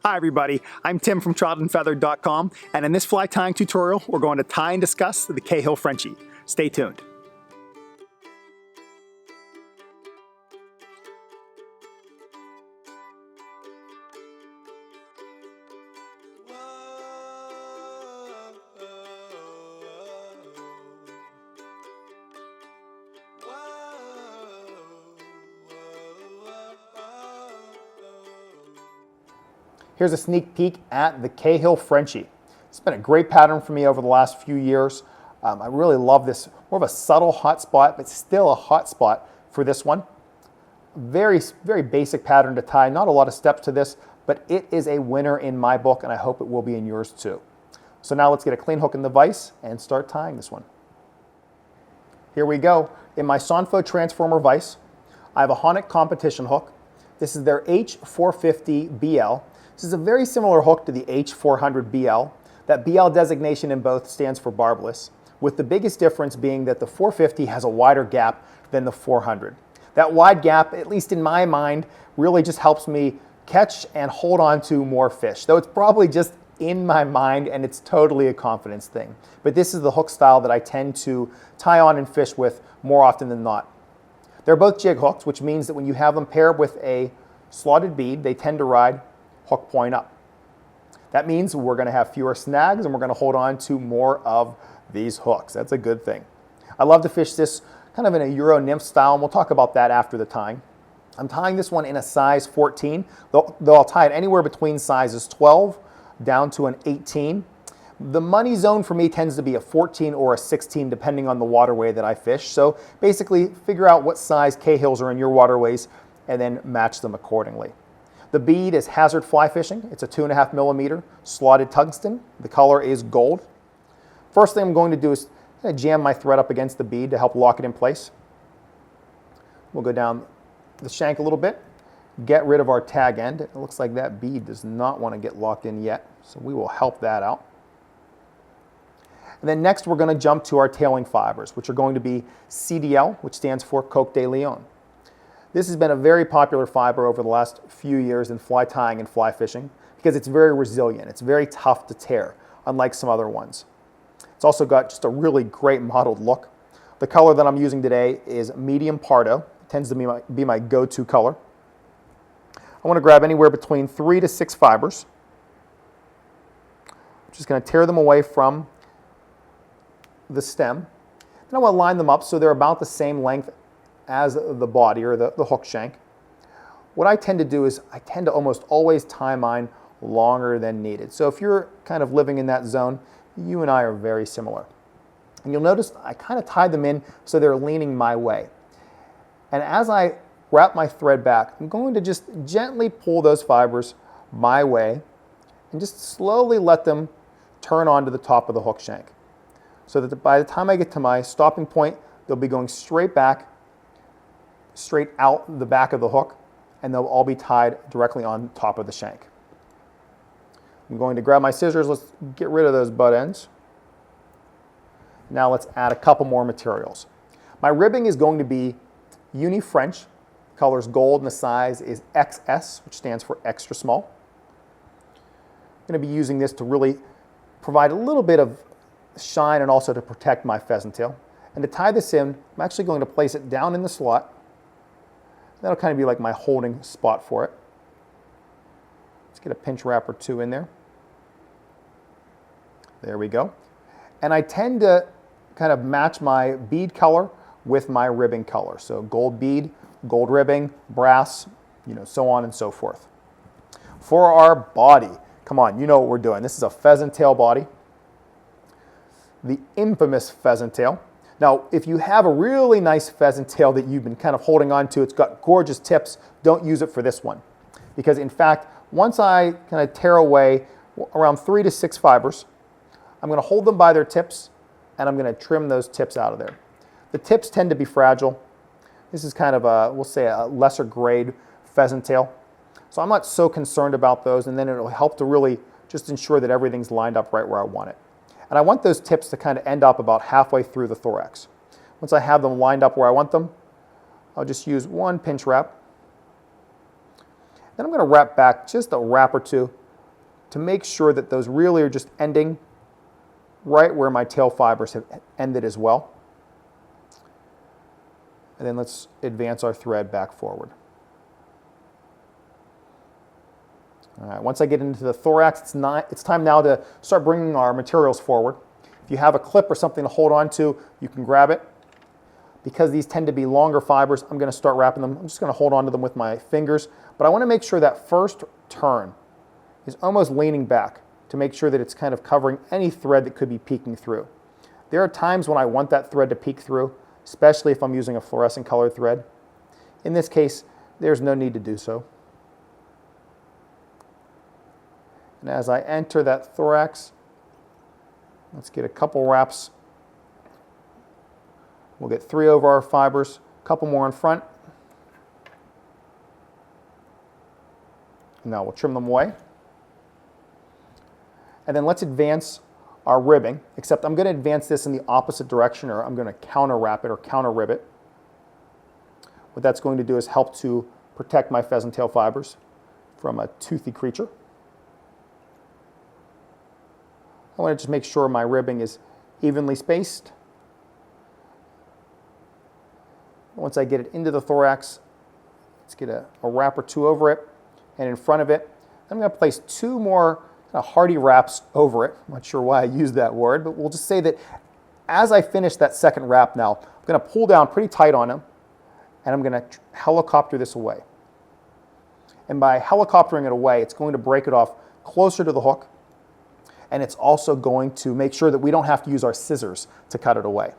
Hi everybody, I'm Tim from TroutandFeathered.com, and in this fly tying tutorial, we're going to tie and discuss the Cahill Frenchie. Stay tuned. Here's a sneak peek at the Cahill Frenchie. It's been a great pattern for me over the last few years. I really love this, more of a subtle hot spot, but still a hot spot for this one. Very, very basic pattern to tie, not a lot of steps to this, but it is a winner in my book, and I hope it will be in yours too. So now let's get a clean hook in the vise and start tying this one. Here we go. In my Sonfo Transformer vise, I have a Hanak competition hook. This is their H450 BL. This is a very similar hook to the H400 BL. That BL designation in both stands for barbless, with the biggest difference being that the 450 has a wider gap than the 400. That wide gap, at least in my mind, really just helps me catch and hold on to more fish, though it's probably just in my mind and it's totally a confidence thing. But this is the hook style that I tend to tie on and fish with more often than not. They're both jig hooks, which means that when you have them paired with a slotted bead, they tend to ride hook point up. That means we're going to have fewer snags and we're going to hold on to more of these hooks. That's a good thing. I love to fish this kind of in a Euro nymph style, and we'll talk about that after the tying. I'm tying this one in a size 14, though I'll tie it anywhere between sizes 12 down to an 18. The money zone for me tends to be a 14 or a 16 depending on the waterway that I fish. So basically figure out what size Cahills are in your waterways and then match them accordingly. The bead is hazard fly fishing. It's a 2.5 millimeter slotted tungsten. The color is gold. First thing I'm going to do is jam my thread up against the bead to help lock it in place. We'll go down the shank a little bit, get rid of our tag end. It looks like that bead does not want to get locked in yet, so we will help that out. And then next we're going to jump to our tailing fibers, which are going to be CDL, which stands for Coq de Leon. This has been a very popular fiber over the last few years in fly tying and fly fishing because it's very resilient. It's very tough to tear, unlike some other ones. It's also got just a really great mottled look. The color that I'm using today is medium pardo. It tends to be my go-to color. I want to grab anywhere between 3 to 6 fibers. I'm just going to tear them away from the stem. Then I want to line them up so they're about the same length as the body or the hook shank. What I tend to do is I tend to almost always tie mine longer than needed. So if you're kind of living in that zone, you and I are very similar. And you'll notice I kind of tie them in so they're leaning my way. And as I wrap my thread back, I'm going to just gently pull those fibers my way and just slowly let them turn onto the top of the hook shank. So that by the time I get to my stopping point, they'll be going straight back, straight out the back of the hook, and they'll all be tied directly on top of the shank. I'm going to grab my scissors. Let's get rid of those butt ends. Now let's add a couple more materials. My ribbing is going to be Uni French. The color's gold and the size is XS, which stands for extra small. I'm going to be using this to really provide a little bit of shine and also to protect my pheasant tail. And to tie this in, I'm actually going to place it down in the slot. That'll kind of be like my holding spot for it. Let's get a pinch wrap or two in there. There we go. And I tend to kind of match my bead color with my ribbing color. So gold bead, gold ribbing, brass, so on and so forth. For our body, come on, you know what we're doing. This is a pheasant tail body. The infamous pheasant tail. Now, if you have a really nice pheasant tail that you've been kind of holding on to, it's got gorgeous tips, don't use it for this one. Because in fact, once I kind of tear away around 3 to 6 fibers, I'm going to hold them by their tips and I'm going to trim those tips out of there. The tips tend to be fragile. This is kind of a, we'll say a lesser grade pheasant tail. So I'm not so concerned about those, and then it'll help to really just ensure that everything's lined up right where I want it. And I want those tips to kind of end up about halfway through the thorax. Once I have them lined up where I want them, I'll just use one pinch wrap. Then I'm going to wrap back just a wrap or two to make sure that those really are just ending right where my tail fibers have ended as well. And then let's advance our thread back forward. All right, once I get into the thorax, it's time now to start bringing our materials forward. If you have a clip or something to hold on to, you can grab it. Because these tend to be longer fibers, I'm going to start wrapping them. I'm just going to hold on to them with my fingers. But I want to make sure that first turn is almost leaning back to make sure that it's kind of covering any thread that could be peeking through. There are times when I want that thread to peek through, especially if I'm using a fluorescent colored thread. In this case, there's no need to do so. And as I enter that thorax, let's get a couple wraps. We'll get 3 over our fibers, a couple more in front. Now we'll trim them away. And then let's advance our ribbing, except I'm going to advance this in the opposite direction, or I'm going to counter wrap it or counter rib it. What that's going to do is help to protect my pheasant tail fibers from a toothy creature. I want to just make sure my ribbing is evenly spaced. Once I get it into the thorax, let's get a wrap or 2 over it, and in front of it, I'm going to place 2 more kind of hardy wraps over it. I'm not sure why I used that word, but we'll just say that as I finish that second wrap now, I'm going to pull down pretty tight on them, and I'm going to helicopter this away. And by helicoptering it away, it's going to break it off closer to the hook, and it's also going to make sure that we don't have to use our scissors to cut it away.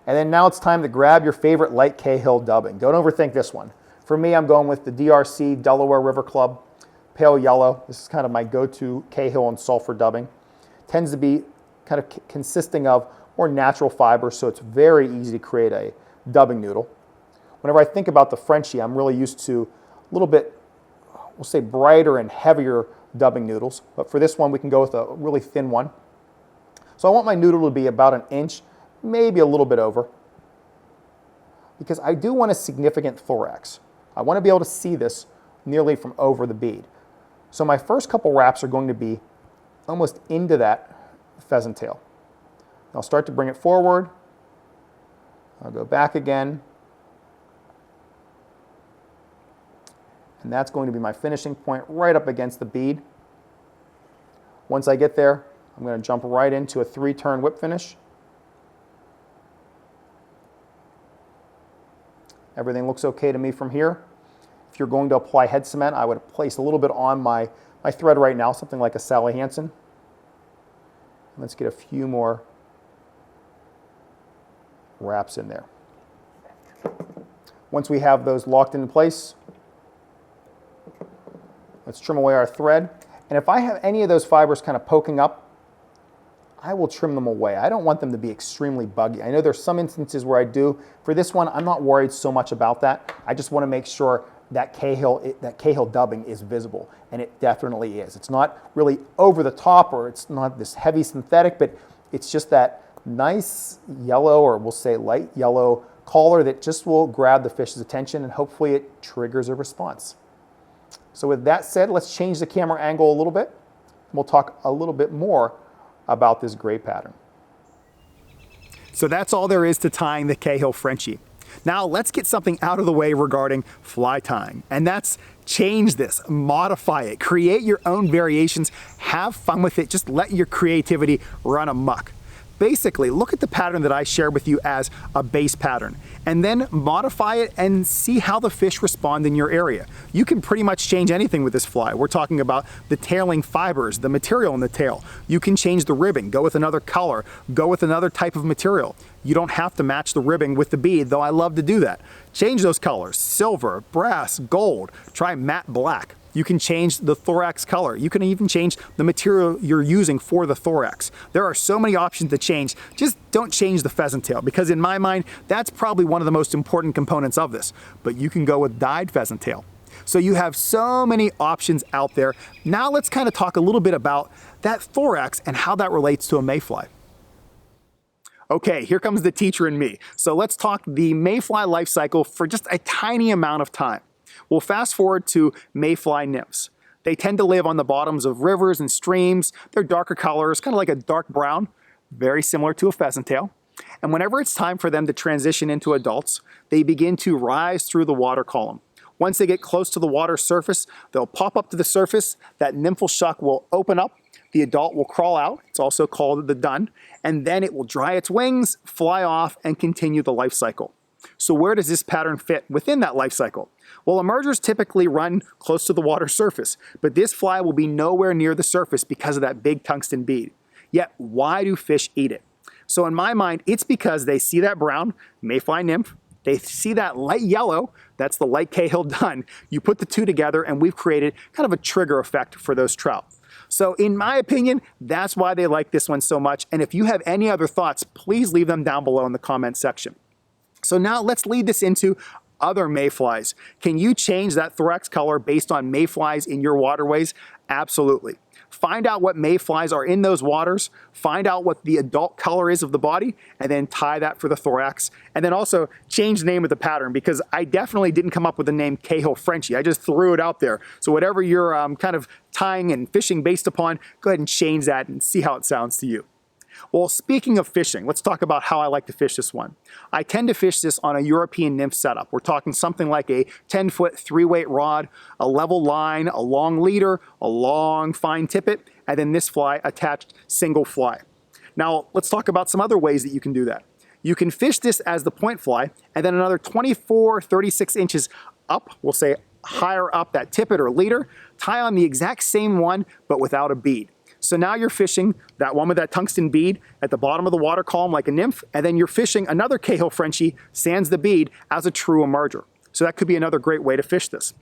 And then now it's time to grab your favorite Light Cahill dubbing. Don't overthink this one. For me, I'm going with the DRC Delaware River Club Pale Yellow. This is kind of my go-to Cahill and sulfur dubbing. Tends to be kind of consisting of more natural fibers, so it's very easy to create a dubbing noodle. Whenever I think about the Frenchie, I'm really used to a little bit, we'll say, brighter and heavier dubbing noodles. But for this one, we can go with a really thin one. So I want my noodle to be about 1 inch, maybe a little bit over, because I do want a significant thorax. I want to be able to see this nearly from over the bead. So my first couple wraps are going to be almost into that pheasant tail. I'll start to bring it forward. I'll go back again. And that's going to be my finishing point right up against the bead. Once I get there, I'm going to jump right into a 3-turn whip finish. Everything looks okay to me from here. If you're going to apply head cement, I would place a little bit on my thread right now, something like a Sally Hansen. Let's get a few more wraps in there. Once we have those locked in place, let's trim away our thread. And if I have any of those fibers kind of poking up, I will trim them away. I don't want them to be extremely buggy. I know there's some instances where I do. For this one, I'm not worried so much about that. I just want to make sure that Cahill dubbing is visible, and it definitely is. It's not really over the top, or it's not this heavy synthetic, but it's just that nice yellow, or we'll say light yellow color that just will grab the fish's attention, and hopefully it triggers a response. So with that said, let's change the camera angle a little bit, and we'll talk a little bit more about this gray pattern. So that's all there is to tying the Cahill Frenchie. Now let's get something out of the way regarding fly tying, and that's change this, modify it, create your own variations, have fun with it, just let your creativity run amok. Basically, look at the pattern that I shared with you as a base pattern, and then modify it and see how the fish respond in your area. You can pretty much change anything with this fly. We're talking about the tailing fibers, the material in the tail. You can change the ribbing, go with another color, go with another type of material. You don't have to match the ribbing with the bead, though I love to do that. Change those colors, silver, brass, gold, try matte black. You can change the thorax color. You can even change the material you're using for the thorax. There are so many options to change. Just don't change the pheasant tail, because in my mind, that's probably one of the most important components of this. But you can go with dyed pheasant tail. So you have so many options out there. Now let's kind of talk a little bit about that thorax and how that relates to a mayfly. Okay, here comes the teacher in me. So let's talk the mayfly life cycle for just a tiny amount of time. We'll fast forward to mayfly nymphs. They tend to live on the bottoms of rivers and streams. They're darker colors, kind of like a dark brown, very similar to a pheasant tail. And whenever it's time for them to transition into adults, they begin to rise through the water column. Once they get close to the water surface, they'll pop up to the surface, that nymphal shuck will open up, the adult will crawl out, it's also called the dun, and then it will dry its wings, fly off, and continue the life cycle. So where does this pattern fit within that life cycle? Well, emergers typically run close to the water surface, but this fly will be nowhere near the surface because of that big tungsten bead. Yet, why do fish eat it? So in my mind, it's because they see that brown mayfly nymph, they see that light yellow, that's the Light Cahill dun. You put the two together and we've created kind of a trigger effect for those trout. So in my opinion, that's why they like this one so much. And if you have any other thoughts, please leave them down below in the comment section. So now let's lead this into other mayflies. Can you change that thorax color based on mayflies in your waterways? Absolutely. Find out what mayflies are in those waters, find out what the adult color is of the body, and then tie that for the thorax. And then also change the name of the pattern, because I definitely didn't come up with the name Cahill Frenchie. I just threw it out there. So whatever you're kind of tying and fishing based upon, go ahead and change that and see how it sounds to you. Well, speaking of fishing, let's talk about how I like to fish this one. I tend to fish this on a European nymph setup. We're talking something like a 10-foot 3-weight rod, a level line, a long leader, a long fine tippet, and then this fly attached single fly. Now, let's talk about some other ways that you can do that. You can fish this as the point fly, and then another 24, 36 inches up, we'll say higher up that tippet or leader, tie on the exact same one, but without a bead. So now you're fishing that one with that tungsten bead at the bottom of the water column like a nymph, and then you're fishing another Cahill Frenchie, sans the bead, as a true emerger. So that could be another great way to fish this.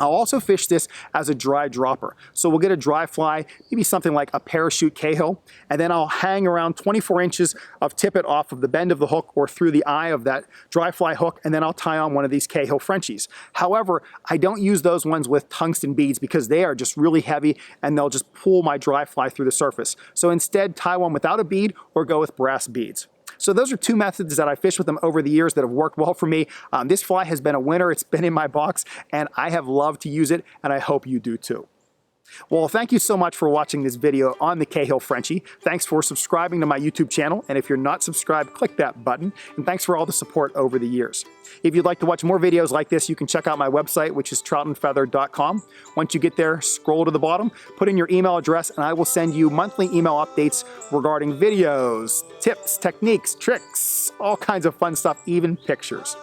I'll also fish this as a dry dropper. So we'll get a dry fly, maybe something like a parachute Cahill, and then I'll hang around 24 inches of tippet off of the bend of the hook or through the eye of that dry fly hook, and then I'll tie on one of these Cahill Frenchies. However, I don't use those ones with tungsten beads because they are just really heavy and they'll just pull my dry fly through the surface. So instead, tie one without a bead or go with brass beads. So those are two methods that I fished with them over the years that have worked well for me. This fly has been a winner. It's been in my box and I have loved to use it, and I hope you do too. Well, thank you so much for watching this video on the Cahill Frenchie. Thanks for subscribing to my YouTube channel, and if you're not subscribed, click that button, and thanks for all the support over the years. If you'd like to watch more videos like this, you can check out my website, which is troutandfeather.com. Once you get there, scroll to the bottom, put in your email address, and I will send you monthly email updates regarding videos, tips, techniques, tricks, all kinds of fun stuff, even pictures.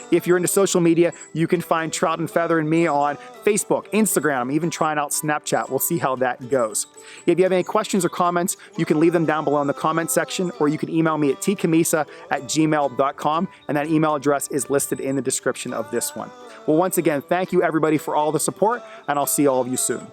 If you're into social media, you can find Trout and Feather and me on Facebook, Instagram. I'm even trying out Snapchat. We'll see how that goes. If you have any questions or comments, you can leave them down below in the comment section, or you can email me at tcamisa@gmail.com, and that email address is listed in the description of this one. Well, once again, thank you everybody for all the support, and I'll see all of you soon.